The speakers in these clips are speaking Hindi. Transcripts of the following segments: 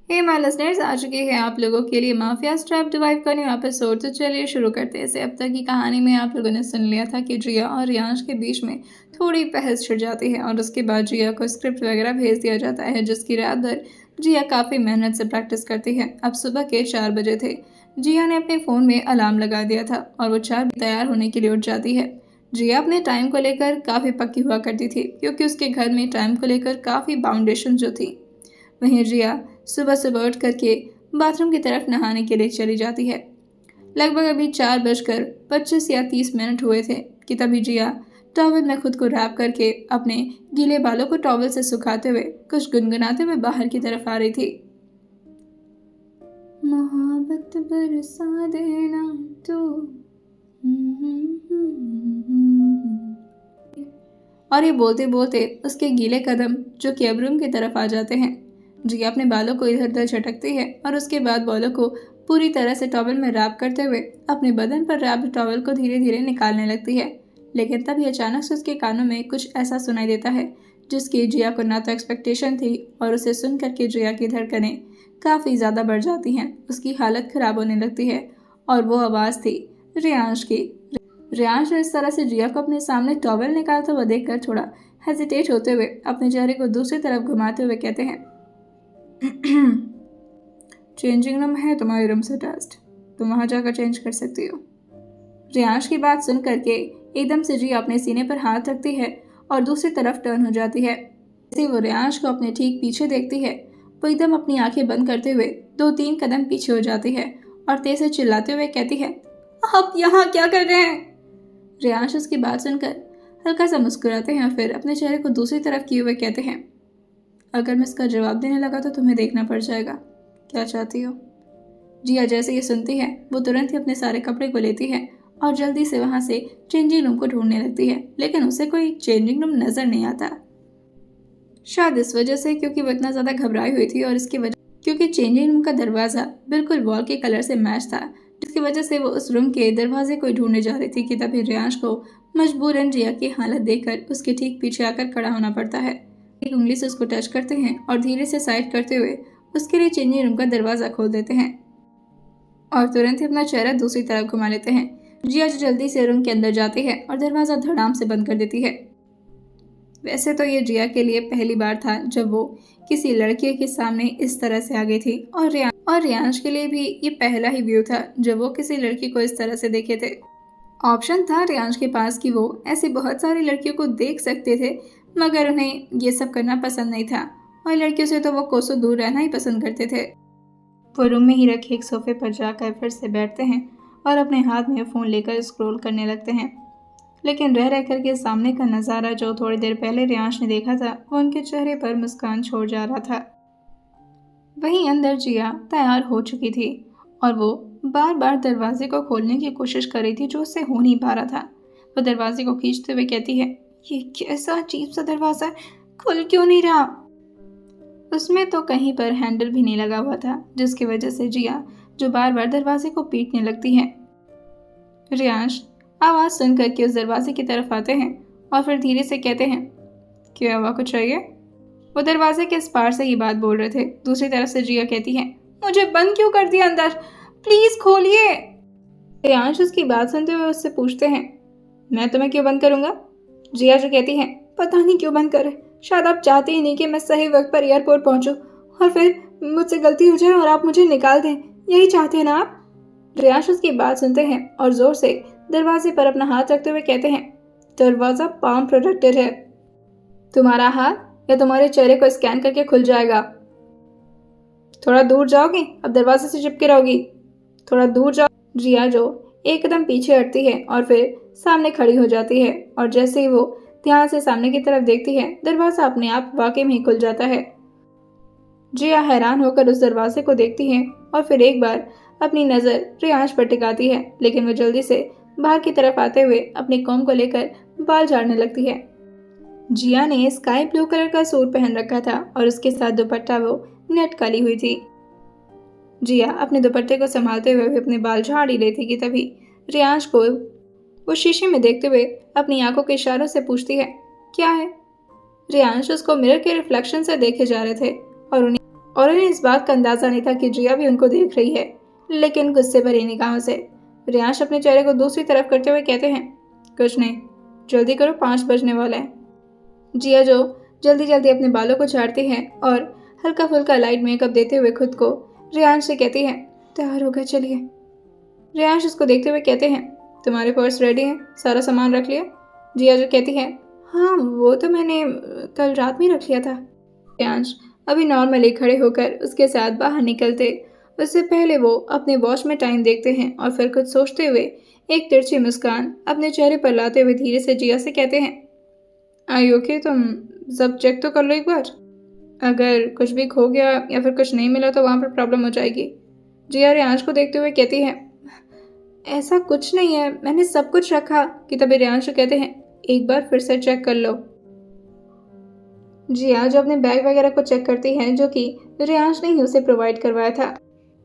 हे माय लिसनर्स, आ चुकी है आप लोगों के लिए माफिया ट्रैप डिवाइव का न्यू एपिसोड। तो चलिए शुरू करते हैं इसे। अब तक की कहानी में आप लोगों ने सुन लिया था कि जिया और रियांश के बीच में थोड़ी बहस छिड़ जाती है और उसके बाद जिया को स्क्रिप्ट वगैरह भेज दिया जाता है, जिसकी रात भर जिया काफ़ी मेहनत से प्रैक्टिस करती है। अब सुबह के 4 बजे थे। जिया ने अपने फ़ोन में अलार्म लगा दिया था और वो 4 बजे तैयार होने के लिए उठ जाती है। जिया अपने टाइम को लेकर काफ़ी पक्की हुआ करती थी, क्योंकि उसके घर में टाइम को लेकर काफ़ी बाउंडेशन जो थी। वहीं जिया सुबह सुबह उठ करके बाथरूम की तरफ नहाने के लिए चली जाती है। लगभग अभी 4:25 या 30 हुए थे कि तभी जिया टॉवल में खुद को रैप करके अपने गीले बालों को टॉवल से सुखाते हुए कुछ गुनगुनाते हुए बाहर की तरफ आ रही थी। मोहब्बत बरसा देना तू, और ये बोलते बोलते उसके गीले कदम जो कि अब रूम की तरफ आ जाते हैं। जिया अपने बालों को इधर उधर झटकती है और उसके बाद बालों को पूरी तरह से टॉवल में रैप करते हुए अपने बदन पर रैप टॉवल को धीरे धीरे निकालने लगती है। लेकिन तभी अचानक से उसके कानों में कुछ ऐसा सुनाई देता है जिसकी जिया को ना तो एक्सपेक्टेशन थी, और उसे सुन करके जिया की धड़कनें काफ़ी ज़्यादा बढ़ जाती हैं। उसकी हालत ख़राब होने लगती है और वो आवाज़ थी रियांश की। रियांश इस तरह से जिया को अपने सामने टॉवल निकालता हुआ देखकर थोड़ा हेजिटेट होते हुए अपने चेहरे को दूसरी तरफ घुमाते हुए कहते हैं, चेंजिंग रूम है तुम्हारे रूम से टेस्ट, तुम वहां जाकर चेंज कर सकती हो। रियांश की बात सुन करके एकदम से जिया अपने सीने पर हाथ रखती है और दूसरी तरफ टर्न हो जाती है। जैसे वो रियांश को अपने ठीक पीछे देखती है, वो एकदम अपनी आंखें बंद करते हुए 2-3 कदम पीछे हो जाती है और तेज से चिल्लाते हुए कहती है, आप यहाँ क्या कर रहे हैं? रियांश उसकी बात सुनकर हल्का सा मुस्कुराते हैं और फिर अपने चेहरे को दूसरी तरफ किए हुए कहते हैं, अगर मैं इसका जवाब देने लगा तो तुम्हें देखना पड़ जाएगा, क्या चाहती हो? जिया जैसे ये सुनती है वो तुरंत ही अपने सारे कपड़े को लेती है और जल्दी से वहां से चेंजिंग रूम को ढूंढने लगती है, लेकिन उसे कोई चेंजिंग रूम नजर नहीं आता। शायद इस वजह से क्योंकि वो इतना ज्यादा घबराई हुई थी, और इसकी वजह क्योंकि चेंजिंग रूम का दरवाजा बिल्कुल वॉल के कलर से मैच था, जिसकी वजह से वो उस रूम के दरवाजे को ढूंढने जा रही थी कि तभी रियांश को मजबूरन जिया की हालत देखकर उसके ठीक पीछे आकर खड़ा होना पड़ता है। एक उंगली से उसको टच करते हैं और धीरे से साइड करते हुए उसके लिए चेंजिंग रूम का दरवाजा खोल देते हैं और तुरंत ही अपना चेहरा दूसरी तरफ घुमा लेते हैं। जिया जल्दी से रूम के अंदर जाती है और दरवाजा धड़ाम से बंद कर देती है। वैसे तो ये जिया के लिए पहली बार था जब वो किसी लड़के के सामने इस तरह से आ गई थी, और रियांश के लिए भी ये पहला ही व्यू था जब वो किसी लड़की को इस तरह से देखे थे। ऑप्शन था रियांश के पास कि वो ऐसी बहुत सारी लड़कियों को देख सकते थे, मगर उन्हें ये सब करना पसंद नहीं था और लड़कियों से तो वो कोसों दूर रहना ही पसंद करते थे। वो रूम में ही रखे एक सोफे पर जाकर फिर से बैठते हैं और अपने हाथ में फ़ोन लेकर स्क्रॉल करने लगते हैं। लेकिन रह रह करके सामने का नज़ारा जो थोड़ी देर पहले रियांश ने देखा था वो उनके चेहरे पर मुस्कान छोड़ जा रहा था। वहीं अंदर जिया तैयार हो चुकी थी और वो बार बार दरवाजे को खोलने की कोशिश कर रही थी, जो उससे हो नहीं पा रहा था। वो दरवाजे को खींचते हुए कहती है, ये कैसा अजीब सा दरवाजा है, खुल क्यों नहीं रहा? उसमें तो कहीं पर हैंडल भी नहीं लगा हुआ था, जिसकी वजह से जिया जो बार बार दरवाजे को पीटने लगती है। रियांश आवाज़ सुन करके उस दरवाजे की तरफ आते हैं और फिर धीरे से कहते हैं, क्या हुआ, कुछ चाहिए? वो दरवाजे के इस पार से ही बात बोल रहे थे। दूसरी तरफ से जिया कहती है, मुझे बंद क्यों कर दिया अंदर, प्लीज खोलिए। रियांश उसकी बात सुनते हुए उससे पूछते हैं, मैं तुम्हें क्यों बंद करूंगा? जिया जो कहती है, पता नहीं क्यों बंद करे, शायद आप चाहते ही नहीं कि मैं सही वक्त पर एयरपोर्ट पहुंचूं और फिर मुझसे गलती हो जाए और आप मुझे निकाल दें, यही चाहते हैं ना आप? रियांश उसकी बात सुनते हैं और जोर से दरवाजे पर अपना हाथ रखते हुए कहते हैं, दरवाजा पाम प्रोटेक्टेड है, तुम्हारा हाथ या तुम्हारे चेहरे को स्कैन करके खुल जाएगा। थोड़ा दूर जाओगी, अब दरवाजे से चिपके रहोगी, थोड़ा दूर जाओ। जिया जो एक कदम पीछे हटती है और फिर सामने खड़ी हो जाती है, और जैसे ही वो ध्यान से सामने की तरफ देखती है दरवाजा अपने आप वाकई में ही खुल जाता है। जिया हैरान होकर उस दरवाजे को देखती है और फिर एक बार अपनी नज़र रियांश पर टिकाती है, लेकिन वो जल्दी से बाहर की तरफ आते हुए अपने कॉम को लेकर बाल झाड़ने लगती है। जिया ने स्काई ब्लू कलर का सूट पहन रखा था और उसके साथ दुपट्टा वो नेट काली हुई थी। जिया अपने दुपट्टे को संभालते हुए अपने बाल झाड़ ही लेती कि तभी रियांश को वो शीशे में देखते हुए अपनी आंखों के इशारों से पूछती है, क्या है? रियांश उसको मिरर के रिफ्लेक्शन से देखे जा रहे थे और उन्हें इस बात का अंदाजा नहीं था कि जिया भी उनको देख रही है, लेकिन गुस्से भरी निगाहों से। रियांश अपने चेहरे को दूसरी तरफ करते हुए कहते हैं, कुछ नहीं, जल्दी करो, 5 बजने वाला है। जिया जो जल्दी जल्दी अपने बालों को झाड़ती है और हल्का फुल्का लाइट मेकअप देते हुए खुद को रियांश से कहती है, तैयार हो गए, चलिए। रियांश उसको देखते हुए कहते हैं, तुम्हारे पर्स रेडी है, सारा सामान रख लिया? जिया जो कहती है, हाँ वो तो मैंने कल रात में रख लिया था। रियांश अभी नॉर्मली खड़े होकर उसके साथ बाहर निकलते उससे पहले वो अपने वॉच में टाइम देखते हैं और फिर कुछ सोचते हुए एक तिरछी मुस्कान अपने चेहरे पर लाते हुए धीरे से जिया से कहते हैं, आई ओके, तुम सब चेक तो कर लो एक बार, अगर कुछ भी खो गया या फिर कुछ नहीं मिला तो वहाँ पर प्रॉब्लम हो जाएगी। जिया रियांश को देखते हुए कहती है, ऐसा कुछ नहीं है, मैंने सब कुछ रखा। कि तभी रियांश कहते हैं, एक बार फिर से चेक कर लो। जिया जो अपने बैग वगैरह को चेक करती है जो कि रियांश ने ही उसे प्रोवाइड करवाया था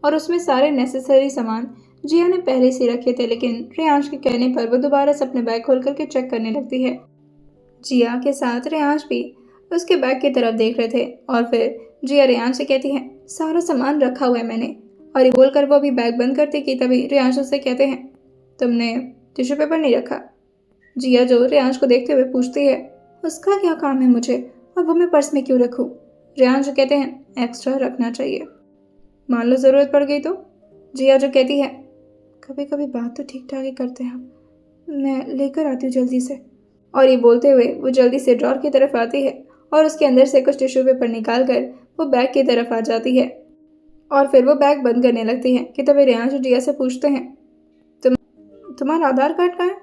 और उसमें सारे नेसेसरी सामान जिया ने पहले से रखे थे, लेकिन रियांश के कहने पर वो दोबारा से अपने बैग खोल करके चेक करने लगती है। जिया के साथ रियांश भी उसके बैग की तरफ देख रहे थे और फिर जिया रियांश से कहती है, सारा सामान रखा हुआ है मैंने। और ये बोलकर वो अभी बैग बंद करती कि तभी रियांश उससे कहते हैं, तुमने टिश्यू पेपर नहीं रखा? जिया जो रियांश को देखते हुए पूछती है, उसका क्या काम है मुझे और वो मैं पर्स में क्यों रखूं? रियांश जो कहते हैं, एक्स्ट्रा रखना चाहिए, मान लो ज़रूरत पड़ गई तो। जिया जो कहती है, कभी कभी बात तो ठीक ठाक ही करते हैं, मैं लेकर आती हूँ जल्दी से। और ये बोलते हुए वो जल्दी से ड्रॉर की तरफ आती है और उसके अंदर से कुछ टिश्यू पेपर निकाल कर वो बैग की तरफ आ जाती है और फिर वो बैग बंद करने लगती है कि तभी रियांश जिया से पूछते हैं, तुम्हारा आधार कार्ड कहाँ है?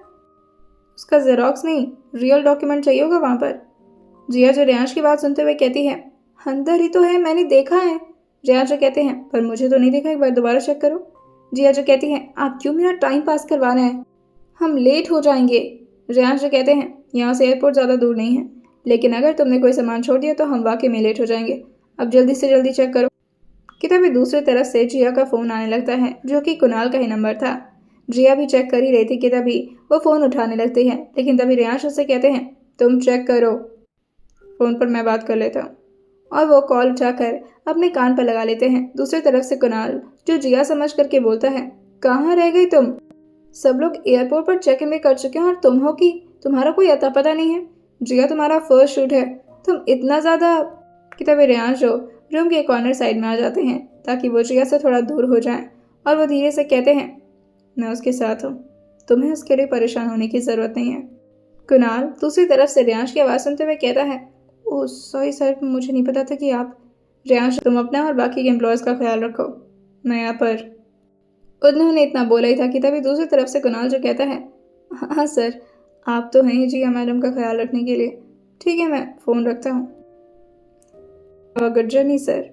उसका जेरोक्स नहीं, रियल डॉक्यूमेंट चाहिए होगा वहाँ पर। जिया जो रियांश की बात सुनते हुए कहती है, अंदर ही तो है, मैंने देखा है। रियांश जो कहते हैं, पर मुझे तो नहीं देखा, एक बार दोबारा चेक करो। जिया जो कहती है, आप क्यों मेरा टाइम पास करवा रहे हैं, हम लेट हो जाएंगे। रियांश जो कहते हैं, यहाँ से एयरपोर्ट ज़्यादा दूर नहीं है, लेकिन अगर तुमने कोई सामान छोड़ दिया तो हम वाकई में लेट हो जाएंगे, अब जल्दी से जल्दी चेक करो। कि तभी दूसरी तरफ से जिया का फ़ोन आने लगता है जो कि कुणाल का ही नंबर था। जिया भी चेक कर ही रही थी कि तभी वो फ़ोन उठाने लगती है, लेकिन तभी रियांश उससे कहते हैं, तुम चेक करो, फ़ोन पर मैं बात कर लेता हूँ। और वो कॉल उठाकर अपने कान पर लगा लेते हैं। दूसरी तरफ से कुणाल जो जिया समझ करके बोलता है, कहाँ रह गई तुम? सब लोग एयरपोर्ट पर चेक इन भी कर चुके हैं और तुम हो कि तुम्हारा कोई अता पता नहीं है। जिया तुम्हारा फर्स्ट शूट है, तुम इतना ज़्यादा। कि तभी रियांश जो रूम के कॉर्नर साइड में आ जाते हैं ताकि वो जिया से थोड़ा दूर हो जाएं और वो धीरे से कहते हैं, मैं उसके साथ हूँ, तुम्हें उसके लिए परेशान होने की ज़रूरत नहीं है। कुणाल दूसरी तरफ से रियांश की आवाज़ सुनते हुए कहता है, ओह सॉरी सर, मुझे नहीं पता था कि आप। रियांश, तुम अपना और बाकी के एम्प्लॉयज़ का ख्याल रखो, मैं यहाँ पर। उन्होंने इतना बोला ही था कि तभी दूसरी तरफ से कुणाल जो कहता है, हाँ सर, आप तो हैं ही जिया मैडम का ख्याल रखने के लिए, ठीक है मैं फ़ोन रखता हूँ, गुड जर्नी सर।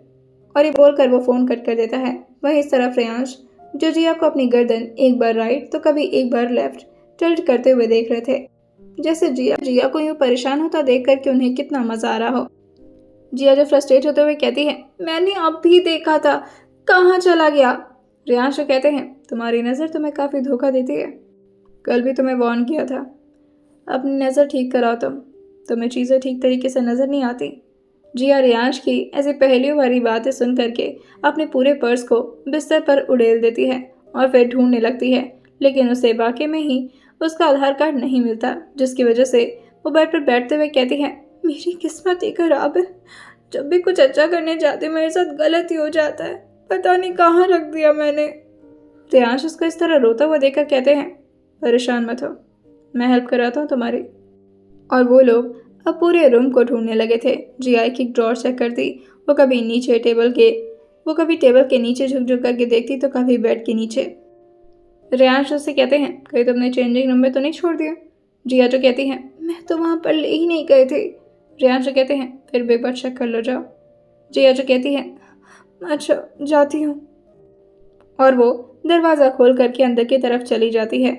और ये बोलकर वो फ़ोन कट कर देता है। वहीं इस तरफ रियांश जो जिया को अपनी गर्दन एक बार राइट तो कभी एक बार लेफ्ट टिल्ट करते हुए देख रहे थे, जैसे जिया को यूं परेशान होता देख कर कि उन्हें कितना मजा आ रहा हो। जिया जो फ्रस्ट्रेट होते हुए कहती है, मैंने अब भी देखा था, कहाँ चला गया? रियांश कहते हैं, तुम्हारी नज़र तुम्हें काफ़ी धोखा देती है, कल भी तुम्हें वार्न किया था, अपनी नज़र ठीक कराओ, तुम्हें चीज़ें ठीक तरीके से नज़र नहीं आती। जिया रियांश की ऐसी पहली भरी बातें सुन करके अपने पूरे पर्स को बिस्तर पर उड़ेल देती है और फिर ढूंढने लगती है, लेकिन उसे वाकई में ही उसका आधार कार्ड नहीं मिलता, जिसकी वजह से वो बेड पर बैठते हुए कहती है, मेरी किस्मत ही खराब है, जब भी कुछ अच्छा करने जाते मेरे साथ गलत ही हो जाता है, पता नहीं कहाँ रख दिया मैंने। रियांश उसको इस तरह रोता हुआ देखकर कहते हैं, परेशान मत हो, मैं हेल्प कराता हूँ तुम्हारी। और वो लोग अब पूरे रूम को ढूंढने लगे थे। जिया एक ड्रॉर चेक करती, वो कभी टेबल के नीचे झुक झुक करके देखती तो कभी बेड के नीचे। रियांश उससे कहते हैं, कहीं तुमने चेंजिंग रूम में तो नहीं छोड़ दिया? जिया जो कहती है, मैं तो वहाँ पर ले ही नहीं गए थे। रियांश जो कहते हैं, फिर भी एक बार चेक कर लो जाओ। जिया जो कहती है, अच्छा जाती हूँ। और वो दरवाज़ा खोल करके अंदर की तरफ चली जाती है।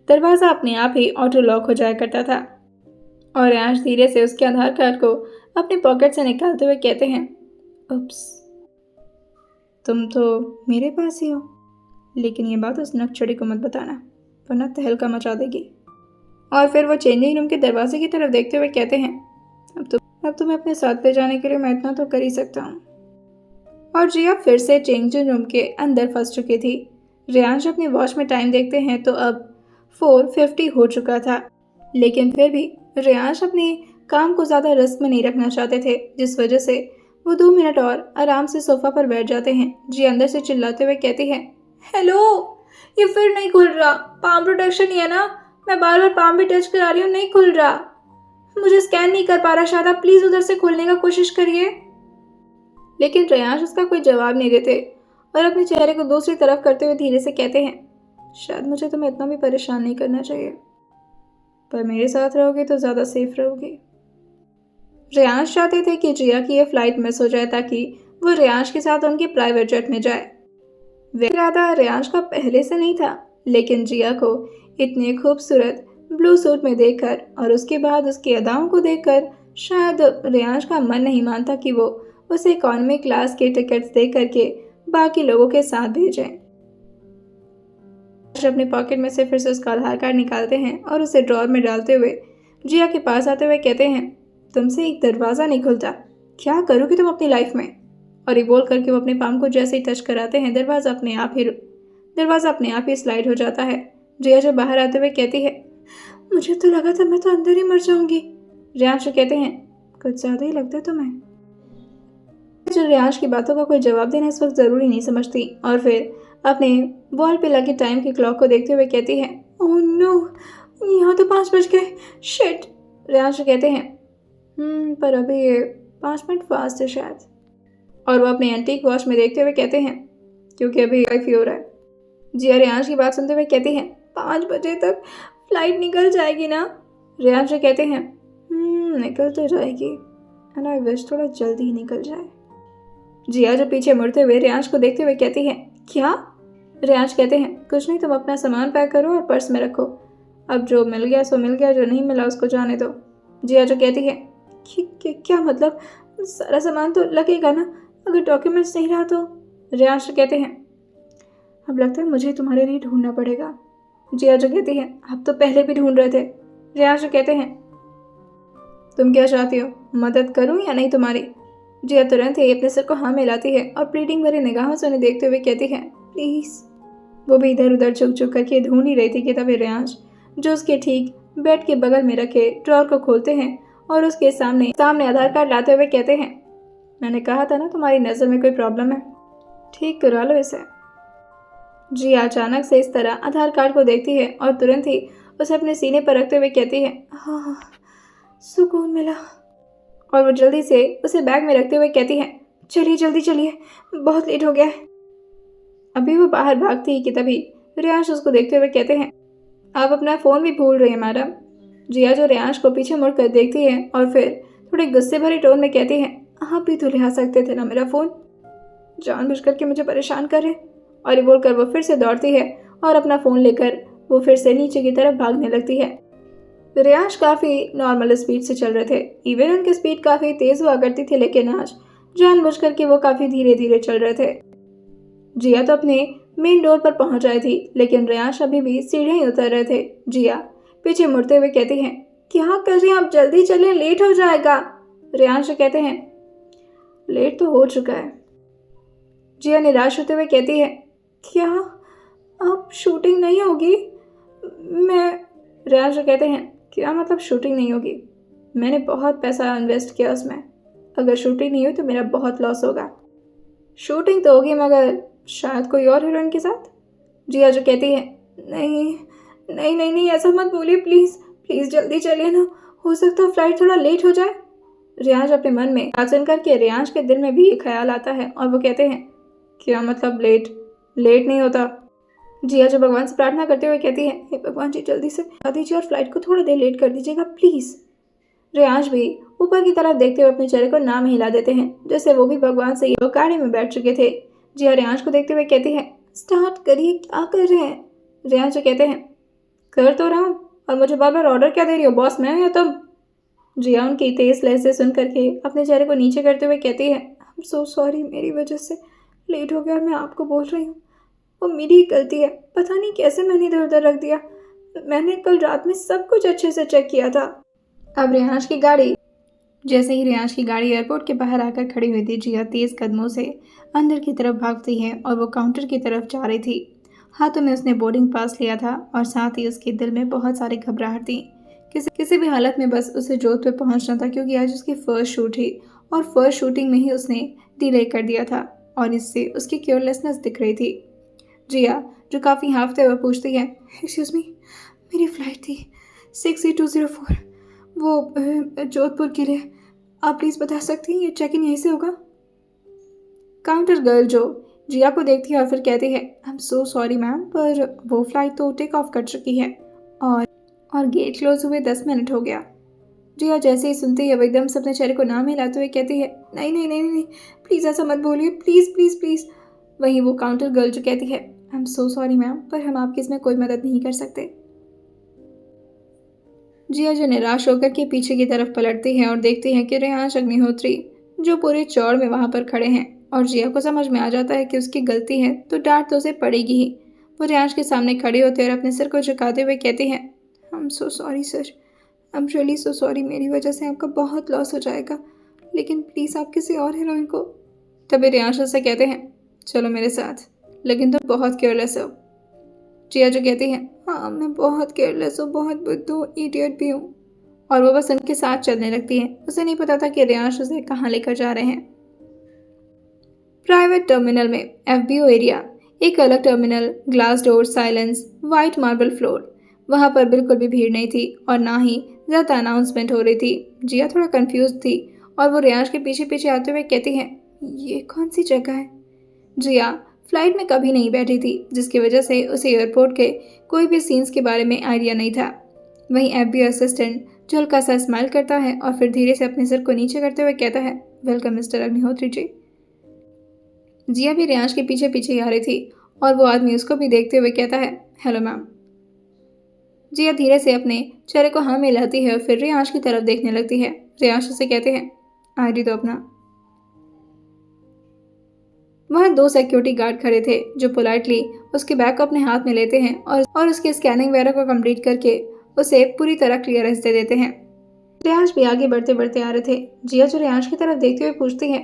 दरवाज़ा अपने आप ही ऑटो लॉक हो जाया करता था और रियांश धीरे से उसके आधार कार्ड को अपने पॉकेट से निकालते हुए कहते हैं, उप्स, तुम तो मेरे पास ही हो, लेकिन ये बात उस नकचड़ी को मत बताना वरना तहलका मचा देगी। और फिर वो चेंजिंग रूम के दरवाजे की तरफ देखते हुए कहते हैं, अब तुम्हें अपने साथ ले जाने के लिए मैं इतना तो कर ही सकता हूँ। और जिया फिर से चेंजिंग रूम के अंदर फंस चुकी थी। रियांश अपनी वॉच में टाइम देखते हैं तो अब 4:50 हो चुका था, लेकिन फिर भी रियांश अपने काम को ज़्यादा रिस्क में नहीं रखना चाहते थे, जिस वजह से वो 2 मिनट और आराम से सोफा पर बैठ जाते हैं। जी अंदर से चिल्लाते हुए कहती है, हेलो, ये फिर नहीं खुल रहा। पाम प्रोटेक्शन ही है ना? मैं बार बार पाम भी टच करा रही हूँ, नहीं खुल रहा। मुझे स्कैन नहीं कर पा रहा। शायद आप प्लीज़ उधर से खोलने का कोशिश करिए। लेकिन रियांश उसका कोई जवाब नहीं देते और अपने चेहरे को दूसरी तरफ करते हुए धीरे से कहते हैं, शायद मुझे तुम्हें इतना भी परेशान नहीं करना चाहिए, पर मेरे साथ रहोगे तो ज़्यादा सेफ रहोगे। रियांश चाहते थे कि जिया की ये फ्लाइट मिस हो जाए ताकि वो रियांश के साथ उनके प्राइवेट जेट में जाए। वह इरादा रियांश का पहले से नहीं था, लेकिन जिया को इतने खूबसूरत ब्लू सूट में देखकर और उसके बाद उसकी अदाओं को देखकर शायद रियांश का मन नहीं मानता कि वो उसे इकॉनमी क्लास के टिकट्स दे करके बाकी लोगों के साथ भेजें। अपने पॉकेट में से फिर से उसका आधार कार्ड निकालते हैं और उसे ड्रॉर में डालते हुए जिया के पास आते हुए कहते हैं, तुमसे एक दरवाज़ा नहीं खुलता, क्या करोगी तुम अपनी लाइफ में? और ये बोल करके वो अपने पाम को जैसे ही टच कराते हैं दरवाज़ा अपने आप ही स्लाइड हो जाता है। जिया जब बाहर आते हुए कहती है, मुझे तो लगा था मैं तो अंदर ही मर जाऊंगी। रियांश कहते हैं, कुछ ज़्यादा ही लगता है तुम्हें। जो रियांश की बातों का कोई जवाब देना इस वक्त ज़रूरी नहीं समझती और फिर अपने वॉल पे लगी टाइम की क्लॉक को देखते हुए कहती है, ओह नो, यहाँ तो 5 बज गए, शिट। रियांश कहते हैं, पर अभी ये 5 मिनट फास्ट है शायद। और वो अपने एंटीक वॉच में देखते हुए कहते हैं, क्योंकि अभी काफ़ी हो रहा है। जिया रियांश की बात सुनते हुए कहती हैं, 5 बजे तक फ्लाइट निकल जाएगी ना? रियांश कहते हैं, निकल तो जाएगी, एंड आई विश थोड़ा जल्दी ही निकल जाए। जिया जो पीछे मुड़ते हुए रियांश को देखते हुए कहती है, क्या? रियांश कहते हैं, कुछ नहीं, तुम अपना सामान पैक करो और पर्स में रखो। अब जो मिल गया सो मिल गया, जो नहीं मिला उसको जाने दो। जिया जो कहती है, क्या मतलब? सारा सामान तो लगेगा ना, अगर डॉक्यूमेंट्स नहीं रहा तो? रियांश कहते हैं, अब लगता है मुझे तुम्हारे लिए ढूंढना पड़ेगा। जिया जो कहती है, आप तो पहले भी ढूंढ रहे थे। रियांश कहते हैं, तुम क्या चाहती हो, मदद करूं या नहीं तुम्हारी? जिया तुरंत ही अपने सिर को हाँ मिलाती है और प्लीडिंग भरी निगाहों से उन्हें देखते हुए कहती है, प्लीज़। वो भी इधर उधर चुक चुक करके ढूंढ ही रही थी कि तभी रियांश जो उसके ठीक बेड के बगल में रखे ड्रॉर को खोलते हैं और उसके सामने आधार कार्ड लाते हुए कहते हैं, मैंने कहा था ना तुम्हारी नज़र में कोई प्रॉब्लम है, ठीक करा लो इसे। जिया अचानक से इस तरह आधार कार्ड को देखती है और तुरंत ही उसे अपने सीने पर रखते हुए कहती है, हाँ, सुकून मिला। और वो जल्दी से उसे बैग में रखते हुए कहती है, चलिए जल्दी चलिए, बहुत लेट हो गया है। अभी वो बाहर भागती है कि तभी रियांश उसको देखते हुए कहते हैं, आप अपना फ़ोन भी भूल रही हैं मैडम। जिया जो रियांश को पीछे मुड़ कर देखती है और फिर थोड़ी गुस्से भरी टोन में कहती है, आप भी तो ले आ सकते थे ना मेरा फ़ोन, जानबूझ करके मुझे परेशान कर रहे। और ये बोलकर वो फिर से दौड़ती है और अपना फ़ोन लेकर वो फिर से नीचे की तरफ भागने लगती है। रियांश काफ़ी नॉर्मल स्पीड से चल रहे थे, इवन उनकी स्पीड काफ़ी तेज़ हुआ करती थी, लेकिन आज जानबूझ करके वो काफ़ी धीरे धीरे चल रहे थे। जिया तो अपने मेन डोर पर पहुंच आई थी, लेकिन रियांश अभी भी सीढ़ियाँ ही उतर रहे थे। जिया पीछे मुड़ते हुए कहती हैं, क्या कर रही हैं आप, जल्दी चलें, लेट हो जाएगा। रियांश कहते हैं, लेट तो हो चुका है। जिया निराश होते हुए कहती है, क्या अब शूटिंग नहीं होगी? रियांश कहते हैं, क्या मतलब शूटिंग नहीं होगी? मैंने बहुत पैसा इन्वेस्ट किया उसमें, अगर शूटिंग नहीं हुई तो मेरा बहुत लॉस होगा। शूटिंग तो होगी मगर शायद कोई और हीरोइन के साथ। जिया जो कहती है, नहीं नहीं नहीं नहीं, ऐसा मत बोलिए प्लीज़ प्लीज़, जल्दी चलिए ना, हो सकता है फ्लाइट थोड़ा लेट हो जाए। रियांश अपने मन में बात सुन करके रियांश के दिल में भी ये ख्याल आता है और वो कहते हैं, क्या मतलब लेट नहीं होता? जिया जो भगवान से प्रार्थना करते हुए कहती है, हे भगवान जी, जल्दी से बता दीजिए और फ्लाइट को थोड़ा देर लेट कर दीजिएगा प्लीज़। रियांश भी ऊपर की तरफ देखते हुए अपने चेहरे को नाम हिला देते हैं, जैसे वो भी भगवान से वो गाड़ी में बैठ चुके थे। जिया रियांश को देखते हुए कहती है, स्टार्ट करिए, क्या कर रहे हैं? रियांश जो कहते हैं, कर तो रहा हूँ, और मुझे बार बार ऑर्डर क्या दे रही हो, बॉस मैं या तुम? जिया उनकी तेज लहजें सुन करके अपने चेहरे को नीचे करते हुए कहती है, आई एम सो सॉरी, मेरी वजह से लेट हो गया और मैं आपको बोल रही हूँ, वो मेरी ही गलती है, पता नहीं कैसे मैंने इधर उधर रख दिया, मैंने कल रात में सब कुछ अच्छे से चेक किया था। अब रियांश की गाड़ी जैसे ही रियांश की गाड़ी एयरपोर्ट के बाहर आकर खड़ी हुई थी, जिया तेज कदमों से अंदर की तरफ भागती है और वो काउंटर की तरफ जा रही थी। हाथों में उसने बोर्डिंग पास लिया था और साथ ही उसके दिल में बहुत सारी घबराहट थी। किसी भी हालत में बस उसे जोधपुर पहुंचना था, क्योंकि आज उसकी फर्स्ट शूट थी और फर्स्ट शूटिंग में ही उसने डिले कर दिया था और इससे उसकी केयरलेसनेस दिख रही थी। जिया, जो काफ़ी हांफते हुए पूछती है, एक्सक्यूज़ मी, मेरी फ़्लाइट थी 6E204, वो जोधपुर के लिए। आप प्लीज़ बता सकती हैं ये चेक इन यहीं से होगा? काउंटर गर्ल जो जिया को देखती है और फिर कहती है, I am so sorry ma'am, पर वो फ़्लाइट तो टेक ऑफ कर चुकी है और गेट क्लोज हुए 10 मिनट हो गया। जिया जैसे ही सुनती है वो एकदम से अपने चेहरे को ना मिलाते हुए कहती है, नहीं नहीं नहीं नहीं, प्लीज़ ऐसा मत बोलिए, प्लीज़ प्लीज़ प्लीज़। वहीं वो काउंटर गर्ल जो कहती है, I am so sorry ma'am, पर हम आपकी इसमें कोई मदद नहीं कर सकते। जिया जो निराश होकर के पीछे की तरफ पलटती है और देखती है कि रेहान अग्निहोत्री जो पूरे चौड़ में वहां पर खड़े हैं, और जिया को समझ में आ जाता है कि उसकी गलती है तो डांट तो उसे पड़ेगी ही। वो रेहान के सामने खड़े होते और अपने सिर को झुकाते हुए कहते हैं, I am so sorry sir, I am really so sorry, मेरी वजह से आपका बहुत लॉस हो जाएगा, लेकिन प्लीज़ आप किसी और हीरोइन को। तभी रेहान से कहते हैं, चलो मेरे साथ, लेकिन तुम बहुत केयरलेस हो। जिया जो कहती है, हाँ मैं बहुत केयरलेस हूँ, बहुत बुद्धू, इडियट भी हूँ। और वो बस उनके साथ चलने लगती है। उसे नहीं पता था कि रेयांश उसे कहाँ लेकर जा रहे हैं। प्राइवेट टर्मिनल में एफबीओ एरिया, एक अलग terminal, glass door, silence, white marble floor. वहाँ पर बिल्कुल भी भीड़ नहीं थी और ना ही ज़्यादा अनाउंसमेंट हो रही थी। जिया थोड़ा कंफ्यूज थी और वो रेयांश के पीछे पीछे आते हुए कहती है, ये कौन सी जगह है? जिया फ्लाइट में कभी नहीं बैठी थी, जिसकी वजह से उसे एयरपोर्ट के कोई भी सीन्स के बारे में आइडिया नहीं था। वहीं एफबीओ असिस्टेंट जो हल्का सा स्माइल करता है और फिर धीरे से अपने सिर को नीचे करते हुए कहता है, वेलकम मिस्टर अग्निहोत्री जी। जिया भी रेयांश के पीछे पीछे ही आ रही थी और वो आदमी उसको भी देखते हुए कहता है, हेलो मैम। जिया धीरे से अपने चेहरे को हाँ मिलाती है और फिर रेयांश की तरफ देखने लगती है। रेयांश उसे कहते हैं, आईडी दो अपना। वहाँ 2 सिक्योरिटी गार्ड खड़े थे जो पोलाइटली उसके बैग को अपने हाथ में लेते हैं और उसके स्कैनिंग वगैरह को कंप्लीट करके उसे पूरी तरह क्लियरेंस दे देते हैं। रेयांश भी आगे बढ़ते बढ़ते आ रहे थे। जिया जो रेयांश की तरफ देखते हुए पूछती है,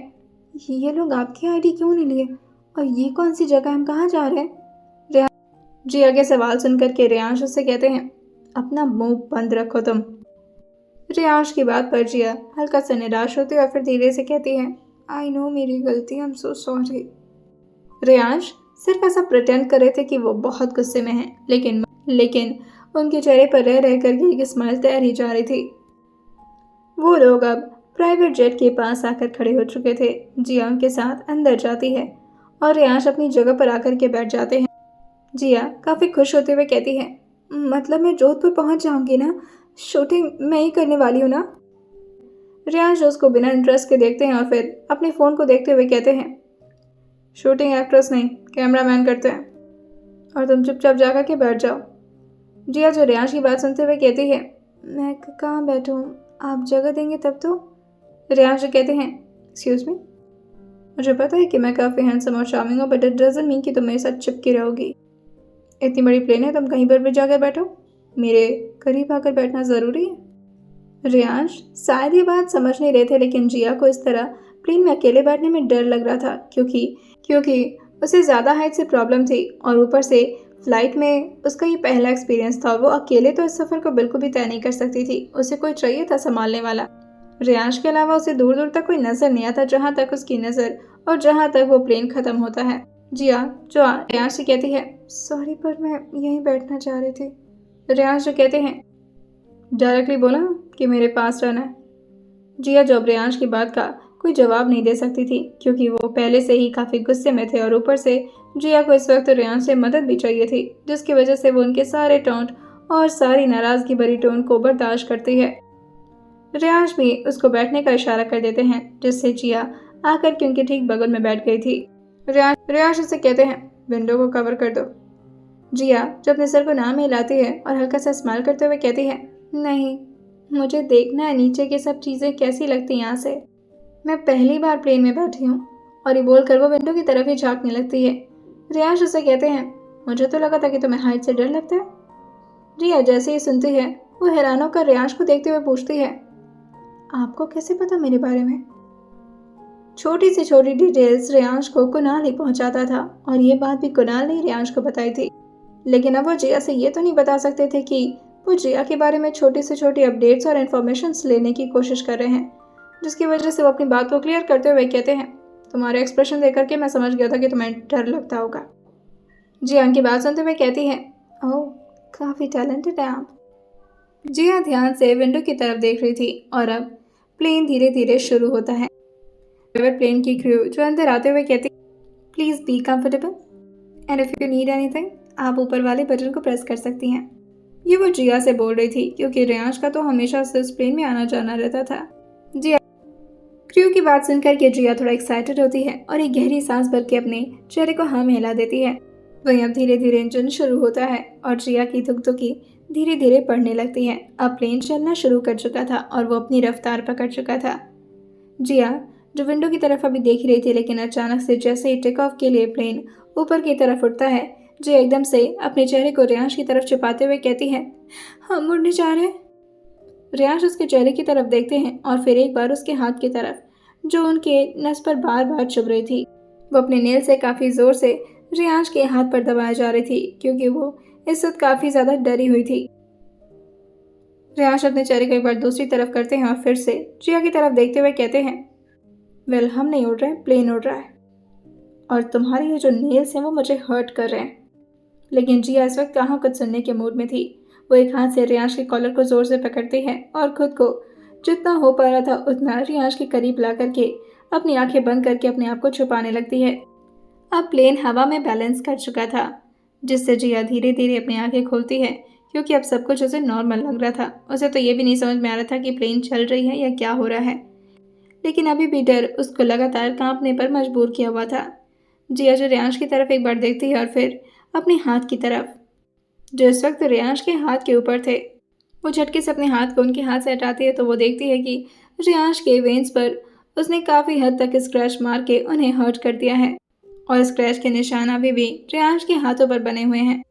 ये लोग आपकी आईडी क्यों नहीं लिए और ये कौन सी जगह, हम कहाँ जा रहे हैं? जिया के सवाल सुनकर के रेयांश उससे कहते हैं, अपना मुंह बंद रखो तुम। रेयांश की बात पर जिया हल्का सा निराश होती है और फिर धीरे से कहती है, आई नो मेरी गलती, I am so sorry. Reyansh सिर्फ ऐसा प्रिटेंड कर रहे थे कि वो बहुत गुस्से में हैं, लेकिन उनके चेहरे पर रह रह करके एक स्माइल तैर ही जा रही थी। वो लोग अब प्राइवेट जेट के पास आकर खड़े हो चुके थे। जिया उनके साथ अंदर जाती है और रेयांश अपनी जगह पर आकर के बैठ जाते हैं। जिया काफ़ी खुश होते हुए कहती है, मतलब मैं जोधपुर पहुंच जाऊंगी ना, शूटिंग मैं ही करने वाली हूँ ना? रेयांश उसको बिना इंटरेस्ट के देखते हैं और फिर अपने फ़ोन को देखते हुए कहते हैं, शूटिंग एक्ट्रेस नहीं, कैमरामैन करते हैं, और तुम चुपचाप जाकर के बैठ जाओ। जिया जो रेयांश की बात सुनते हुए कहती है, मैं कहाँ बैठूँ, आप जगह देंगे तब तो। रेयांश कहते हैं, एक्सक्यूज़ मी, मुझे पता है कि मैं काफ़ी हैंडसम और चार्मिंग हूँ, बट इट डजंट मीन कि तुम मेरे साथ चिपकी रहोगी। इतनी बड़ी प्लेन है, तुम कहीं पर भी जाकर बैठो, मेरे करीब आकर बैठना ज़रूरी है। रेयांश शायद ये बात समझ नहीं रहे थे, लेकिन जिया को इस तरह प्लेन में अकेले बैठने में डर लग रहा था, क्योंकि उसे ज़्यादा हाइट से प्रॉब्लम थी और ऊपर से फ्लाइट में उसका ये पहला एक्सपीरियंस था। वो अकेले तो इस सफ़र को बिल्कुल भी तय नहीं कर सकती थी, उसे कोई चाहिए था संभालने वाला। रेयांश के अलावा उसे दूर दूर तक कोई नज़र नहीं आता जहाँ तक उसकी नज़र और जहाँ तक वो प्लेन ख़त्म होता है। जिया जो रेयांश से कहती है, सॉरी पर मैं यहीं बैठना चाह रही थी। रेयांश जो कहते हैं, डायरेक्टली बोला कि मेरे पास रहना है। जिया जो अब रेयांश की बात का कोई जवाब नहीं दे सकती थी, क्योंकि वो पहले से ही काफ़ी गुस्से में थे और ऊपर से जिया को इस वक्त रेयांश से मदद भी चाहिए थी, जिसकी वजह से वो उनके सारे टोंट और सारी नाराज़गी भरी टोन को बर्दाश्त करती है। रेयांश भी उसको बैठने का इशारा कर देते हैं, जिससे जिया आकर के उनके ठीक बगल में बैठ गई थी। रेयांश उसे कहते हैं, विंडो को कवर कर दो। जिया जब अपने सर को ना में हिलाती है और हल्का सा स्माइल करते हुए कहती है, नहीं, मुझे देखना है नीचे की सब चीज़ें कैसी लगती यहाँ से, मैं पहली बार प्लेन में बैठी हूँ। और ये बोलकर वो विंडो की तरफ ही झांकने लगती है। रेयांश उसे कहते हैं, मुझे तो लगा था कि तुम्हें हाइट से डर लगता है। जिया जैसे ही सुनती है वो हैरान होकर रेयांश को देखते हुए पूछती है, आपको कैसे पता मेरे बारे में? छोटी से छोटी डिटेल्स रियांश को कुणाल ही पहुंचाता था और ये बात भी कुणाल ने रियांश को बताई थी। लेकिन अब वो जिया से ये तो नहीं बता सकते थे कि वो जिया के बारे में छोटी से छोटी अपडेट्स और इन्फॉर्मेशन लेने की कोशिश कर रहे हैं, जिसकी वजह से वो अपनी बात को क्लियर करते हुए कहते हैं, तुम्हारे एक्सप्रेशन देख करके मैं समझ गया था कि तुम्हें डर लगता होगा। जिया की बात सुनते हुए कहती है, ओह काफ़ी टैलेंटेड है आप। जिया ध्यान से विंडो की तरफ देख रही थी और अब प्लेन धीरे धीरे शुरू होता है। प्राइवेट प्लेन की क्रू जो अंदर आते हुए कहती, please be comfortable and if you need anything आप ऊपर वाले बटन को प्रेस कर सकती हैं। ये वो जिया से बोल रही थी क्योंकि रियांश का तो हमेशा से उस प्लेन में आना जाना रहता था। जिया क्रू की बात सुनकर के जिया थोड़ा एक्साइटेड होती है और एक गहरी सांस भर के अपने चेहरे को हाँ में हिला देती है। वहीं अब धीरे धीरे इंजन शुरू होता है और जिया की धुकधुकी धीरे धीरे बढ़ने लगती है। अब प्लेन चलना शुरू कर चुका था और वो अपनी रफ्तार पकड़ चुका था। जिया जो विंडो की तरफ अभी देख रही थी, लेकिन अचानक से जैसे ही टेक ऑफ के लिए प्लेन ऊपर की तरफ उठता है, जिया एकदम से अपने चेहरे को रियांश की तरफ छिपाते हुए कहती है, हम उड़ने जा रहे हैं। रियांश उसके चेहरे की तरफ देखते हैं और फिर एक बार उसके हाथ की तरफ जो उनके नस पर बार बार चुभ रही थी। वो अपने नेल से काफ़ी ज़ोर से रियांश के हाथ पर दबाए जा रही थी क्योंकि वो इस वक्त काफ़ी ज़्यादा डरी हुई थी। रियांश अपने चेहरे को एक बार दूसरी तरफ करते हैं और फिर से जिया की तरफ देखते हुए कहते हैं, वेल हम नहीं उड़ रहे, प्लेन उड़ रहा है और तुम्हारे ये जो नेल्स हैं वो मुझे हर्ट कर रहे हैं। लेकिन जिया इस वक्त कहाँ कुछ सुनने के मूड में थी। वो एक हाथ से रियांश के कॉलर को जोर से पकड़ती है और खुद को जितना हो पा रहा था उतना रियांश के करीब ला करके अपनी आंखें बंद करके अपने आप को छुपाने लगती है। अब प्लेन हवा में बैलेंस कर चुका था, जिससे जिया धीरे धीरे अपनी आंखें खोलती है क्योंकि अब सब कुछ उसे नॉर्मल लग रहा था। उसे तो ये भी नहीं समझ में आ रहा था कि प्लेन चल रही है या क्या हो रहा है, लेकिन अभी भी डर उसको लगातार कांपने पर मजबूर किया हुआ था। जिया जो रियांश की तरफ एक बार देखती है और फिर अपने हाथ की तरफ जो इस वक्त रियांश के हाथ के ऊपर थे, वो झटके से अपने हाथ को उनके हाथ से हटाती है तो वो देखती है कि रियांश के वेन्स पर उसने काफ़ी हद तक स्क्रैच मार के उन्हें हर्ट कर दिया है और स्क्रैच के निशान अभी भी रियांश के हाथों पर बने हुए हैं।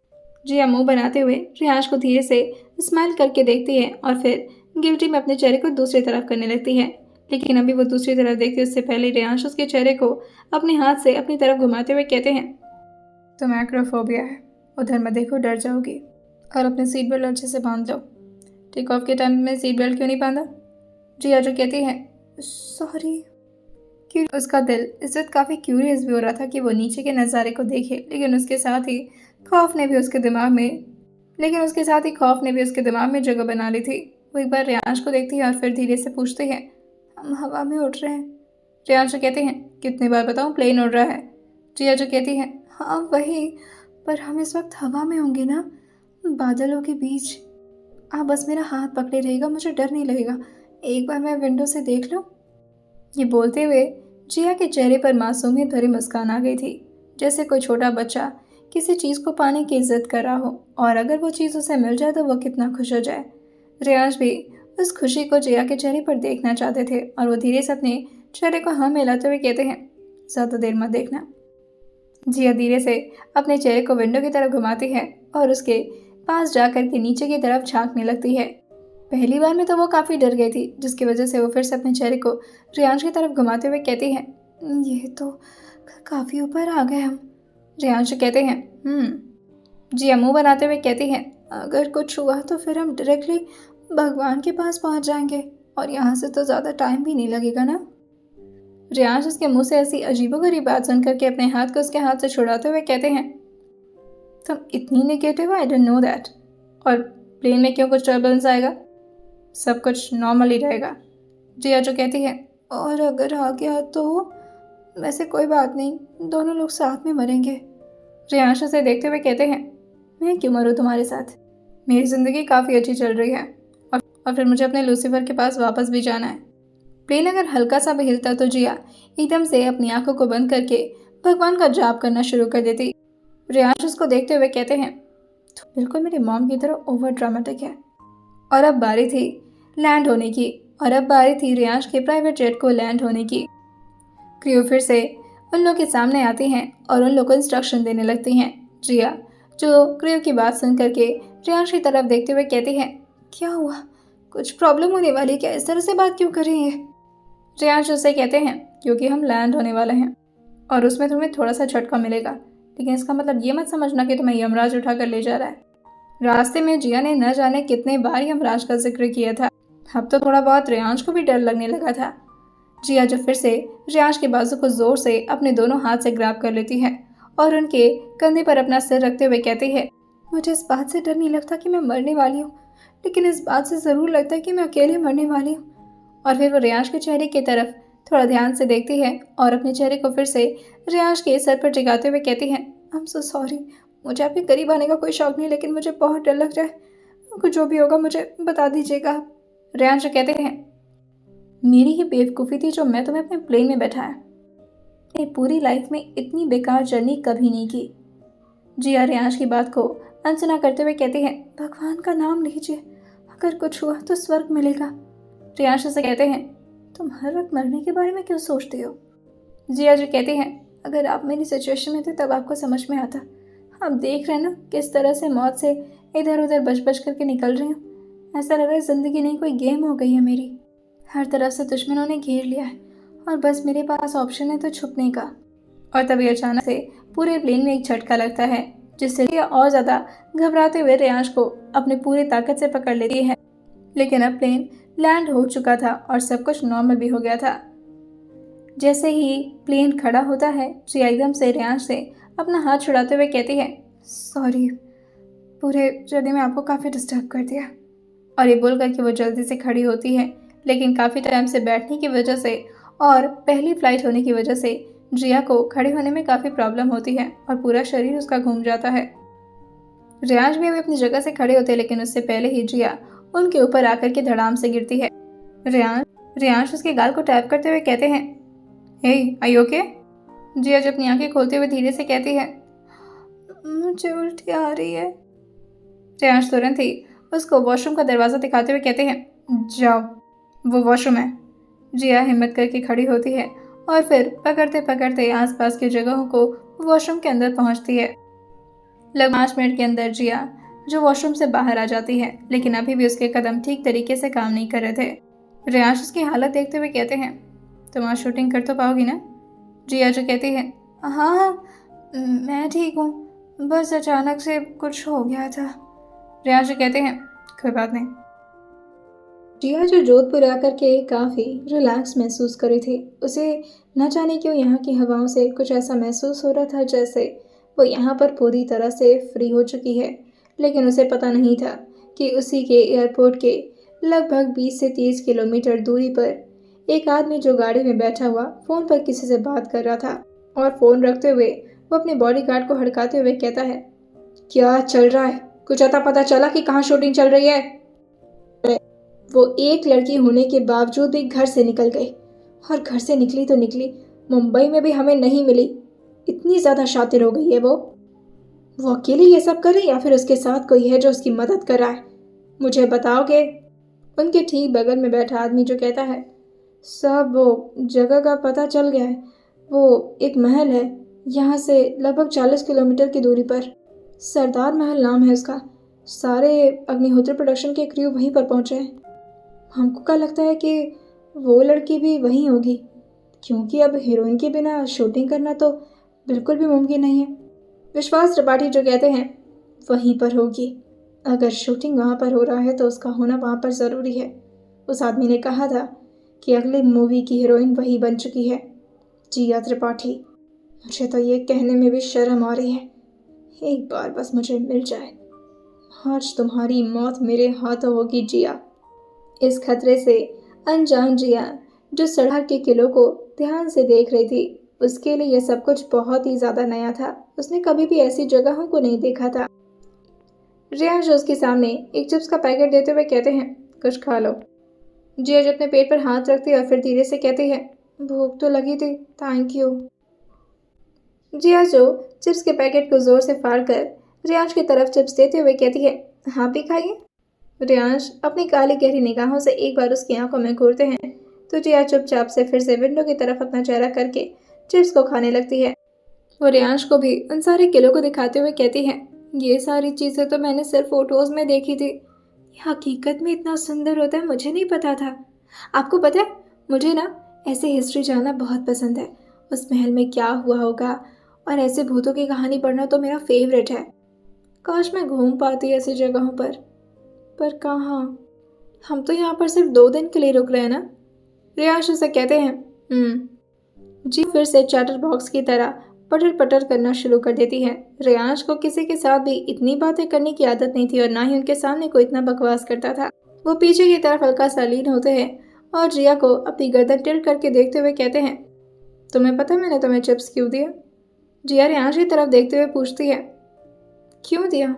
जिया मुंह बनाते हुए रियांश को धीरे से स्माइल करके देखती है और फिर गिल्टी में अपने चेहरे को दूसरी तरफ करने लगती है, लेकिन अभी वो दूसरी तरफ देखती उससे पहले रियांश उसके चेहरे को अपने हाथ से अपनी तरफ घुमाते हुए कहते हैं, तुम्हें एक्रोफोबिया है, उधर मत देखो, डर जाओगी और अपने सीट बेल्ट अच्छे से बांध लो। टेक ऑफ के टाइम में सीट बेल्ट क्यों नहीं बांधा? जिया जो कहती है, सॉरी। क्यों उसका दिल इस वक्त काफ़ी क्यूरियस भी हो रहा था कि वो नीचे के नज़ारे को देखे, लेकिन उसके साथ ही खौफ ने भी उसके दिमाग में जगह बना ली थी। वो एक बार रियांश को देखती है और फिर धीरे से पूछती है, हम हवा में उड़ रहे हैं। रियांश कहते हैं, कितनी बार बताऊं प्लेन उड़ रहा है। जिया जो कहती है, हाँ वही, पर हम इस वक्त हवा में होंगे ना, बादलों के बीच। आप बस मेरा हाथ पकड़े रहेगा, मुझे डर नहीं लगेगा, एक बार मैं विंडो से देख लो। ये बोलते हुए जिया के चेहरे पर मासूमियत भरी मुस्कान आ गई थी, जैसे कोई छोटा बच्चा किसी चीज़ को पाने की इज्जत कर रहा हो और अगर वो चीज़ उसे मिल जाए तो वो कितना खुश हो जाए। रियांश भी उस खुशी को जिया के चेहरे पर देखना चाहते थे और वो धीरे से अपने चेहरे को हाँ मिलाते हुए कहते हैं, ज़्यादा देर मत देखना। जिया धीरे से अपने चेहरे को विंडो की तरफ घुमाती है और उसके पास जाकर के नीचे की तरफ झांकने लगती है। पहली बार में तो वो काफ़ी डर गई थी, जिसकी वजह से वो फिर से अपने चेहरे को रियांश की तरफ घुमाते हुए कहती है, ये तो काफ़ी ऊपर आ गए हम। रियांश कहते हैं जिया मुँह बनाते हुए कहती है, अगर कुछ हुआ तो फिर हम डायरेक्टली भगवान के पास पहुंच जाएंगे और यहाँ से तो ज़्यादा टाइम भी नहीं लगेगा ना। रियांश उसके मुंह से ऐसी अजीबोगरीब बात सुनकर के अपने हाथ को उसके हाथ से छुड़ाते हुए कहते हैं, तुम इतनी negative, I don't know that. और प्लेन में क्यों कुछ टर्बुलेंस आएगा, सब कुछ नॉर्मल ही रहेगा। जिया जो कहती है, और अगर आ गया तो? वैसे कोई बात नहीं, दोनों लोग साथ में मरेंगे। रियांश उसे देखते हुए कहते हैं, मैं क्यों मरूँ तुम्हारे साथ, मेरी ज़िंदगी काफ़ी अच्छी चल रही है और फिर मुझे अपने लूसीफर के पास वापस भी जाना है। प्लेन अगर हल्का सा भी हिलता तो जिया एकदम से अपनी आंखों को बंद करके भगवान का जाप करना शुरू कर देती। रियांश उसको देखते हुए कहते हैं, तो बिल्कुल मेरी मॉम की तरह ओवर ड्रामेटिक है। और अब बारी थी लैंड होने की, और अब बारी थी रियांश के प्राइवेट जेट को लैंड होने की। क्रू फिर से उन लोग के सामने आती हैं और उन लोग को इंस्ट्रक्शन देने लगती हैं। जिया जो क्रू की बात सुन करके रियांश की तरफ देखते हुए कहती है, क्या हुआ, कुछ प्रॉब्लम होने वाली है क्या? इस तरह से बात क्यों कर रही है? रियांश उससे कहते हैं क्योंकि हम लैंड होने वाले हैं और उसमें तुम्हें थोड़ा सा झटका मिलेगा, लेकिन इसका मतलब ये मत समझना कि तुम्हें यमराज उठा कर ले जा रहा है। रास्ते में जिया ने न जाने कितने बार यमराज का जिक्र किया था। अब तो थोड़ा बहुत रियांश को भी डर लगने लगा था। जिया जो फिर से रियांश के बाजू को जोर से अपने दोनों हाथ से ग्रैब कर लेती है और उनके कंधे पर अपना सिर रखते हुए कहती है, मुझे इस बात से डर नहीं लगता कि मैं मरने वाली हूँ, लेकिन इस बात से ज़रूर लगता है कि मैं अकेले मरने वाली हूँ। और फिर वो रियांश के चेहरे की तरफ थोड़ा ध्यान से देखती है और अपने चेहरे को फिर से रियांश के सर पर टिकाते हुए कहती है, आई एम सो सॉरी, मुझे आपके करीब आने का कोई शौक नहीं, लेकिन मुझे बहुत डर लग रहा है। कुछ जो भी होगा मुझे बता दीजिएगा। रियांश कहते हैं, मेरी ही बेवकूफ़ी थी जो मैं तुम्हें अपने प्लेन में बैठाया। मैं पूरी लाइफ में इतनी बेकार जर्नी कभी नहीं की। जिया रियांश की बात को अनसुना करते हुए कहती है, भगवान का नाम लीजिए, अगर कुछ हुआ तो स्वर्ग मिलेगा। रियांश से कहते हैं, तुम हर वक्त मरने के बारे में क्यों सोचते हो? जिया जी कहती हैं, अगर आप मेरी सिचुएशन में थे तब आपको समझ में आता। आप देख रहे हैं ना किस तरह से मौत से इधर उधर बच बच करके निकल रही हूँ। ऐसा लग रहा है ज़िंदगी नहीं कोई गेम हो गई है मेरी। हर तरफ से दुश्मनों ने घेर लिया है और बस मेरे पास ऑप्शन है तो छुपने का। और तभी अचानक से पूरे प्लेन में एक झटका लगता है जिससे जिया और ज़्यादा घबराते हुए रियांश को अपनी पूरी ताकत से पकड़ लेती है। लेकिन अब प्लेन लैंड हो चुका था और सब कुछ नॉर्मल भी हो गया था। जैसे ही प्लेन खड़ा होता है, जिया एकदम से रियांश से अपना हाथ छुड़ाते हुए कहती है, सॉरी, पूरे जर्नी में आपको काफ़ी डिस्टर्ब कर दिया। और ये बोल करके वो जल्दी से खड़ी होती है, लेकिन काफ़ी टाइम से बैठने की वजह से और पहली फ़्लाइट होने की वजह से जिया को खड़े होने में काफ़ी प्रॉब्लम होती है और पूरा शरीर उसका घूम जाता है। रियांश भी अभी अपनी जगह से खड़े होते हैं, लेकिन उससे पहले ही जिया उनके ऊपर आकर के धड़ाम से गिरती है। रियांश उसके गाल को टैप करते हुए कहते हैं, हे आर यू ओके? जिया जब अपनी आंखें खोलते हुए धीरे से कहती है, मुझे उल्टी आ रही है। रियांश तुरंत ही उसको वॉशरूम का दरवाज़ा दिखाते हुए कहते हैं, जाओ, वो वॉशरूम है। जिया हिम्मत करके खड़ी होती है और फिर पकड़ते पकड़ते आसपास की जगहों को वॉशरूम के अंदर पहुंचती है। लगभग 5 मिनट के अंदर जिया जो वॉशरूम से बाहर आ जाती है, लेकिन अभी भी उसके कदम ठीक तरीके से काम नहीं कर रहे थे। रियांश उसकी हालत देखते हुए कहते हैं, तुम आज शूटिंग कर तो पाओगी ना? जिया जो कहती है, हाँ मैं ठीक हूँ, बस अचानक से कुछ हो गया था। रियांश जो कहते हैं, कोई बात नहीं। जिया जो जोधपुर आकर के काफ़ी रिलैक्स महसूस कर रही थी, उसे न जाने क्यों यहाँ की हवाओं से कुछ ऐसा महसूस हो रहा था जैसे वो यहाँ पर पूरी तरह से फ्री हो चुकी है। लेकिन उसे पता नहीं था कि उसी के एयरपोर्ट के लगभग 20 से 30 किलोमीटर दूरी पर एक आदमी जो गाड़ी में बैठा हुआ फ़ोन पर किसी से बात कर रहा था और फ़ोन रखते हुए वो अपने बॉडीगार्ड को हड़काते हुए कहता है, क्या चल रहा है? कुछ अता पता चला कि कहाँ शूटिंग चल रही है? वो एक लड़की होने के बावजूद भी घर से निकल गई, और घर से निकली तो निकली, मुंबई में भी हमें नहीं मिली। इतनी ज़्यादा शातिर हो गई है वो अकेली ये सब करे या फिर उसके साथ कोई है जो उसकी मदद कर रहा है? मुझे बताओगे? उनके ठीक बगल में बैठा आदमी जो कहता है, सब वो जगह का पता चल गया है। वो एक महल है यहाँ से लगभग 40 किलोमीटर की दूरी पर, सरदार महल नाम है उसका। सारे अग्निहोत्री प्रोडक्शन के क्रू वहीं पर पहुँचे हैं। हमको क्या लगता है कि वो लड़की भी वहीं होगी, क्योंकि अब हीरोइन के बिना शूटिंग करना तो बिल्कुल भी मुमकिन नहीं है। विश्वास त्रिपाठी जो कहते हैं, वहीं पर होगी। अगर शूटिंग वहाँ पर हो रहा है तो उसका होना वहाँ पर ज़रूरी है। उस आदमी ने कहा था कि अगली मूवी की हीरोइन वही बन चुकी है, जिया त्रिपाठी। मुझे तो ये कहने में भी शर्म आ रही है। एक बार बस मुझे मिल जाए। आज तुम्हारी मौत मेरे हाथों होगी जिया। इस खतरे से अनजान जिया जो सड़क के किलों को ध्यान से देख रही थी, उसके लिए यह सब कुछ बहुत ही ज़्यादा नया था। उसने कभी भी ऐसी जगहों को नहीं देखा था। रियांश उसके सामने एक चिप्स का पैकेट देते हुए कहते हैं, कुछ खा लो। जिया जो अपने पेट पर हाथ रखती है और फिर धीरे से कहती है, भूख तो लगी थी, थैंक यू। जिया जो चिप्स के पैकेट को जोर से फाड़ कर रियांश की तरफ चिप्स देते हुए कहती है, हाँ भी खाइए। रियांश अपनी काली गहरी निगाहों से एक बार उसकी आंखों में घूरते हैं तो जिया चुपचाप से फिर से विंडो की तरफ अपना चेहरा करके चिप्स को खाने लगती है। वो रियांश को भी उन सारे किलो को दिखाते हुए कहती है, ये सारी चीज़ें तो मैंने सिर्फ फोटोज़ में देखी थी, ये हकीकत में इतना सुंदर होता है, मुझे नहीं पता था। आपको पता है, मुझे ना ऐसे हिस्ट्री जानना बहुत पसंद है। उस महल में क्या हुआ होगा और ऐसे भूतों की कहानी पढ़ना तो मेरा फेवरेट है। काश मैं घूम पाती ऐसी जगहों पर कहाँ। हम तो यहाँ पर सिर्फ 2 दिन के लिए रुक रहे हैं ना। रियाश उसे कहते हैं। जी फिर से चैटर बॉक्स की तरह पटर पटर करना शुरू कर देती है। रियांश को किसी के साथ भी इतनी बातें करने की आदत नहीं थी और ना ही उनके सामने कोई इतना बकवास करता था। वो पीछे की तरफ हल्का सा लीन होते हैं और जिया को अपनी गर्दन टिल्ट करके देखते हुए कहते हैं, तुम्हें पता है मैंने तुम्हें चिप्स क्यों दिया? जिया रियांश की तरफ देखते हुए पूछती है, क्यों दिया?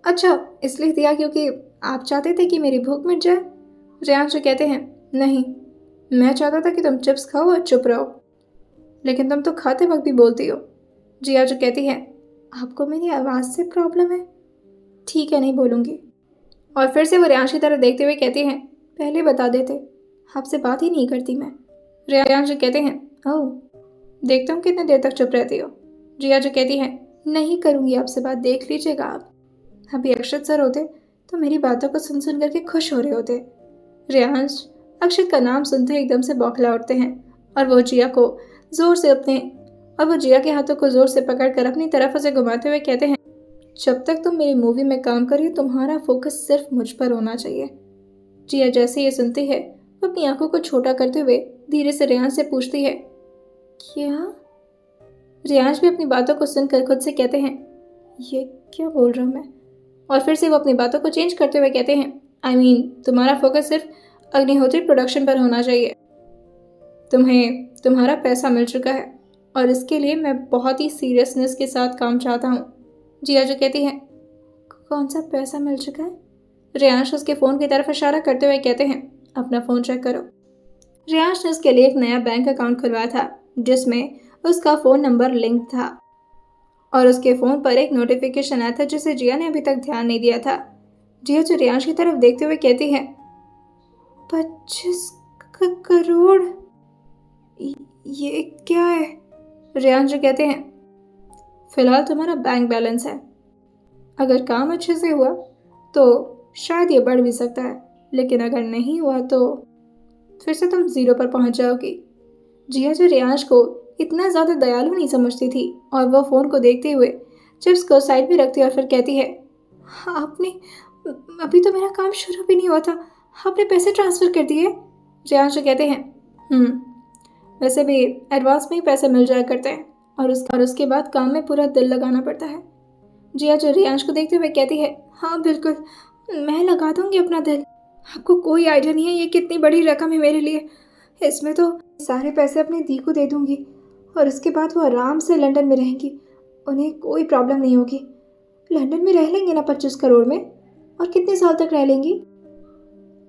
अच्छा, इसलिए दिया क्योंकि आप चाहते थे कि मेरी भूख मिट जाए? रियांश कहते हैं, नहीं, मैं चाहता था कि तुम चिप्स खाओ और चुप रहो। लेकिन तुम तो खाते वक्त भी बोलती हो। जिया जो कहती है, आपको मेरी आवाज़ से प्रॉब्लम है? ठीक है, नहीं बोलूँगी। और फिर से वो रियांश की तरफ देखते हुए कहती हैं, पहले बता देते, आपसे बात ही नहीं करती मैं। रियांश जो कहते हैं, ओह, देखता हूँ कितने देर तक चुप रहती हो। जिया जो कहती है, नहीं करूँगी आपसे बात, देख लीजिएगा आप। अभी अक्षत सर होते तो मेरी बातों को सुन सुन करके खुश हो रहे होते। रियांश अक्षत का नाम सुनते ही एकदम से बौखला उठते हैं और वो जिया के हाथों को जोर से पकड़कर अपनी तरफ उसे घुमाते हुए कहते हैं, जब तक तुम मेरी मूवी में काम कर रही हो तुम्हारा फोकस सिर्फ मुझ पर होना चाहिए। जिया जैसे ये सुनती है वो अपनी आंखों को छोटा करते हुए धीरे से रियांश से पूछती है, क्या? रियांश भी अपनी बातों को सुनकर खुद से कहते हैं, ये क्या बोल रहा हूँ मैं? और फिर से वो अपनी बातों को चेंज करते हुए कहते हैं, तुम्हारा फोकस सिर्फ अग्निहोत्री प्रोडक्शन पर होना चाहिए। तुम्हें तुम्हारा पैसा मिल चुका है और इसके लिए मैं बहुत ही सीरियसनेस के साथ काम चाहता हूँ। जिया जो कहती है, कौन सा पैसा मिल चुका है? रियांश उसके फ़ोन की तरफ इशारा करते हुए कहते हैं, अपना फ़ोन चेक करो। रियांश ने उसके लिए एक नया बैंक अकाउंट खुलवाया था जिसमें उसका फ़ोन नंबर लिंक था और उसके फ़ोन पर एक नोटिफिकेशन आया था जिसे जिया ने अभी तक ध्यान नहीं दिया था। जिया जो रियांश की तरफ देखते हुए कहती है, 25 करोड़, ये क्या है? रियांश जो कहते हैं, फिलहाल तुम्हारा बैंक बैलेंस है, अगर काम अच्छे से हुआ तो शायद ये बढ़ भी सकता है, लेकिन अगर नहीं हुआ तो फिर से तुम 0 पर पहुंच जाओगी। जिया जो रियांश को इतना ज़्यादा दयालु नहीं समझती थी और वह फ़ोन को देखते हुए चिप्स को साइड में रखती और फिर कहती है, आपने अभी तो मेरा काम शुरू भी नहीं हुआ था, आपने पैसे ट्रांसफ़र कर दिए? रियांश जो कहते हैं, वैसे भी एडवांस में ही पैसे मिल जाया करते हैं और उसके बाद काम में पूरा दिल लगाना पड़ता है। जिया जो रियांश को देखते हुए कहती है, हाँ बिल्कुल, मैं लगा दूंगी अपना दिल। आपको कोई आइडिया नहीं है ये कितनी बड़ी रकम है मेरे लिए। इसमें तो सारे पैसे अपनी दी को दे दूंगी और उसके बाद वो आराम से लंदन में रहेंगी, उन्हें कोई प्रॉब्लम नहीं होगी। लंदन में रह लेंगे ना 25 करोड़ में, और कितने साल तक रह लेंगी?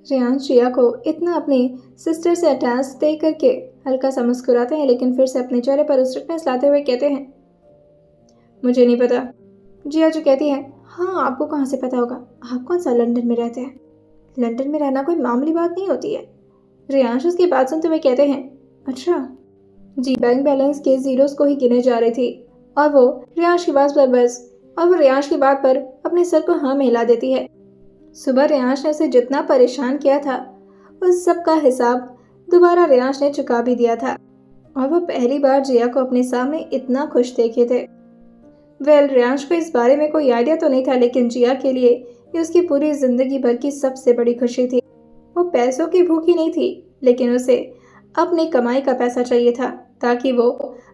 रियांश जिया को इतना अपनी सिस्टर से अटैच देख करके हल्का सा मुस्कुराते हैं, लेकिन फिर से अपने चेहरे पर स्ट्रिक्टनेस लाते हुए कहते हैं, मुझे नहीं पता। जिया जो कहती है, हाँ आपको कहाँ से पता होगा, आप कौन सा लंदन में रहते हैं? लंदन में रहना कोई मामूली बात नहीं होती है। रियांश उसकी बात सुनते हुए कहते हैं, अच्छा जी। बैंक बैलेंस के जीरोस को ही गिने जा रही थी और वो रियांश की बात पर अपने सर को हाँ में हिला देती है। सुबह रियांश ने उसे जितना परेशान किया था उस सब का हिसाब दोबारा रियांश ने चुका भी दिया था और वह पहली बार जिया को अपने सामने इतना खुश देखे थे। रियांश को इस बारे में कोई आइडिया तो नहीं था, लेकिन जिया के लिए ये उसकी पूरी जिंदगी भर की सबसे बड़ी खुशी थी। वो पैसों की भूखी नहीं थी, लेकिन उसे अपनी कमाई का पैसा चाहिए था ताकि वो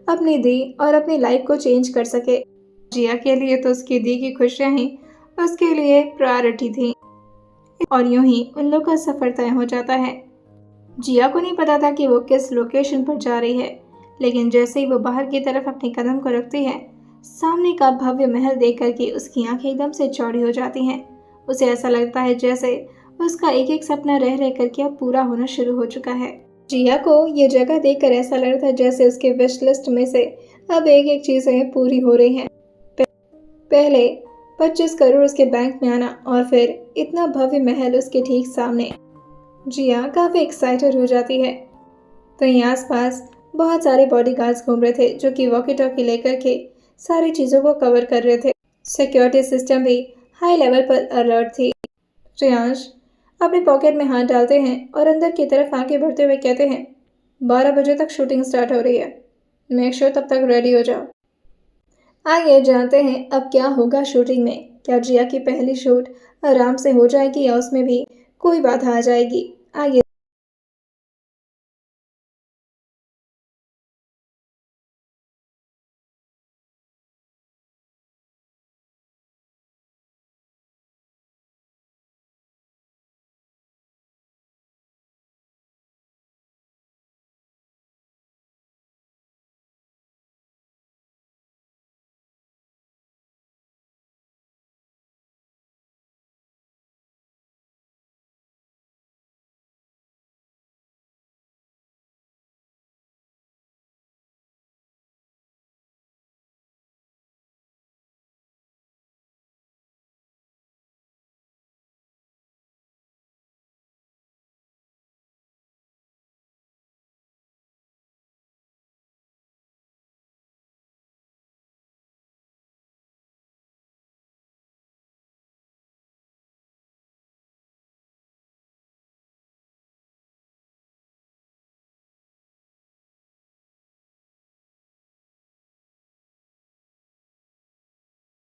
अपनी दी और अपनी लाइफ को चेंज कर सके। जिया के लिए तो उसकी दी की खुशियाँ ही उसके लिए प्रायोरिटी थी और यूं ही उन लोगों का सफ़र तय हो जाता है। जिया को नहीं पता था कि वो किस लोकेशन पर जा रही है, लेकिन जैसे ही वो बाहर की तरफ अपने कदम को रखती है, सामने का भव्य महल देख करके उसकी आंखें एकदम से चौड़ी हो जाती हैं। उसे ऐसा लगता है जैसे उसका एक एक सपना रह रह करके अब पूरा होना शुरू हो चुका है। जिया को ये जगह देखकर ऐसा लग रहा था जैसे उसके विश लिस्ट में से अब एक एक चीज़ें पूरी हो रही हैं। पहले 25 करोड़ उसके बैंक में आना और फिर इतना भव्य महल उसके ठीक सामने। जिया काफ़ी एक्साइटेड हो जाती है। तो यहाँ आसपास बहुत सारे बॉडीगार्ड्स घूम रहे थे जो कि वॉकी टॉकी लेकर के सारी चीज़ों को कवर कर रहे थे। सिक्योरिटी सिस्टम भी हाई लेवल पर अलर्ट थी। श्रेयांश अपने पॉकेट में हाथ डालते हैं और अंदर की तरफ आगे बढ़ते हुए कहते हैं, 12 बजे तक शूटिंग स्टार्ट हो रही है। मेक श्योर तब तक रेडी हो जाओ। आइए जानते हैं अब क्या होगा शूटिंग में। क्या जिया की पहली शूट आराम से हो जाएगी या उसमें भी कोई बाधा आ जाएगी? आइए